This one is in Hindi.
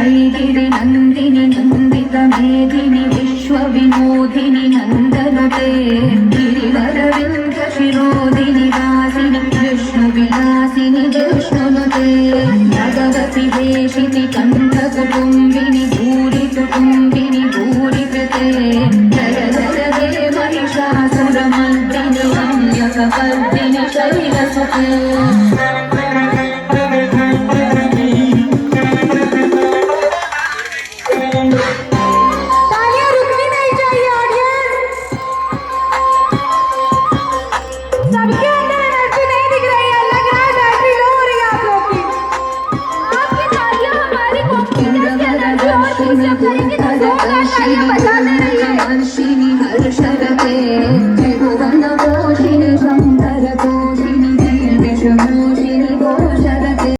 ऐगिरि नन्दिनि नन्दित मेदिनि विश्वविनोदिनि नन्दनुते गिरिवरविन्द शिरोदिनि वासिनि विष्णुविलासिनि विष्णुनुते भगवति वेशिनि कण्ठकुटुम्बिनि भूरि कुटुम्बिनि भूरि कृते जय जय हे महिषासुरमर्दिनि रम्यकपर्दिनि शैलसुते